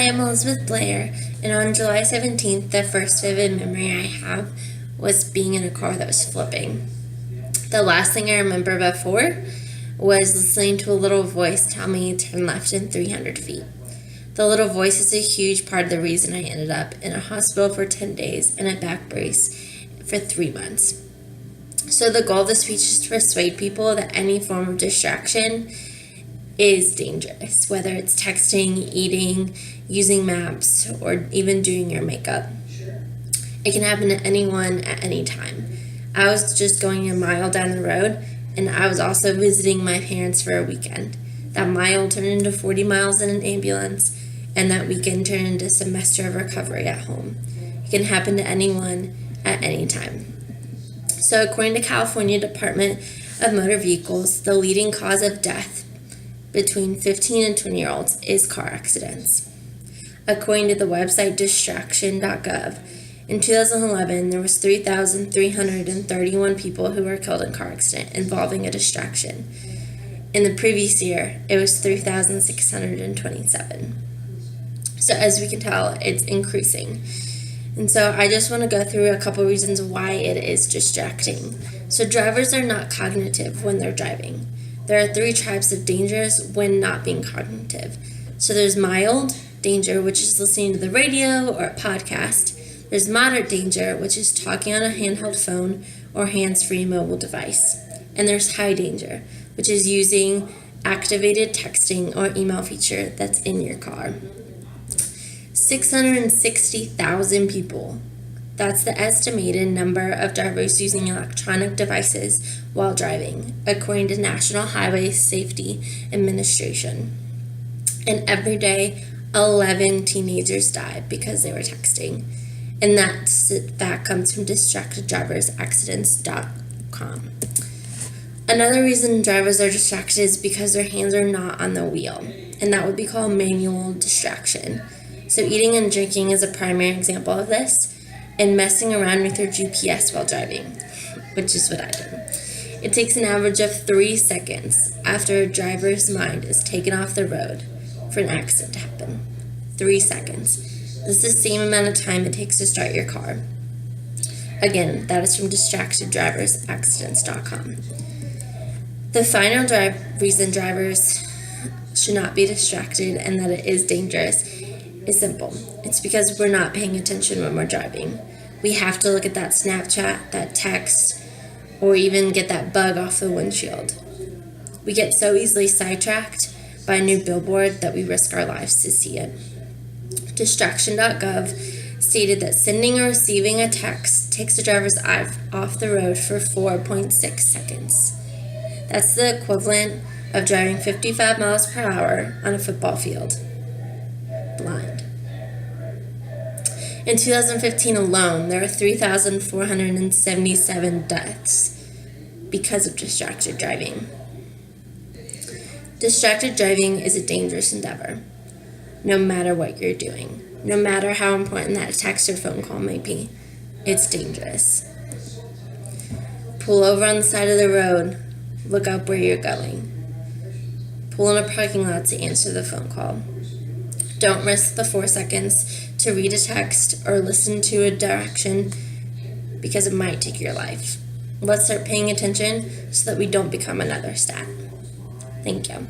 I'm Elizabeth Blair, and on July 17th, the first vivid memory I have was being in a car that was flipping. The last thing I remember before was listening to a little voice tell me to turn left in 300 feet. The little voice is a huge part of the reason I ended up in a hospital for 10 days and a back brace for 3 months. So the goal of the speech is to persuade people that any form of distraction is dangerous, whether it's texting, eating, using maps, or even doing your makeup. It can happen to anyone at any time. I was just going a mile down the road, and I was also visiting my parents for a weekend. That mile turned into 40 miles in an ambulance, and that weekend turned into a semester of recovery at home. It can happen to anyone at any time. So according to California Department of Motor Vehicles, the leading cause of death between 15 and 20-year-olds is car accidents. According to the website distraction.gov, in 2011, there was 3,331 people who were killed in car accident involving a distraction. In the previous year, it was 3,627. So as we can tell, it's increasing. And so I just want to go through a couple reasons why it is distracting. So drivers are not cognitive when they're driving. There are 3 types of dangers when not being cognitive. So there's mild danger, which is listening to the radio or a podcast. There's moderate danger, which is talking on a handheld phone or hands-free mobile device. And there's high danger, which is using activated texting or email feature that's in your car. 660,000 people. That's the estimated number of drivers using electronic devices while driving, according to National Highway Safety Administration. And every day, 11 teenagers die because they were texting. And that comes from distracteddriversaccidents.com. Another reason drivers are distracted is because their hands are not on the wheel, and that would be called manual distraction. So eating and drinking is a primary example of this, and messing around with your GPS while driving, which is what I do. It takes an average of 3 seconds after a driver's mind is taken off the road for an accident to happen. 3 seconds. This is the same amount of time it takes to start your car. Again, that is from distracteddriversaccidents.com. The final reason drivers should not be distracted and that it is dangerous is simple. It's because we're not paying attention when we're driving. We have to look at that Snapchat, that text, or even get that bug off the windshield. We get so easily sidetracked by a new billboard that we risk our lives to see it. Distraction.gov stated that sending or receiving a text takes the driver's eye off the road for 4.6 seconds. That's the equivalent of driving 55 miles per hour on a football field, blind. In 2015 alone, there were 3,477 deaths because of distracted driving. Distracted driving is a dangerous endeavor, no matter what you're doing, no matter how important that text or phone call may be. It's dangerous. Pull over on the side of the road, look up where you're going. Pull in a parking lot to answer the phone call. Don't risk the 4 seconds to read a text or listen to a direction because it might take your life. Let's start paying attention so that we don't become another stat. Thank you.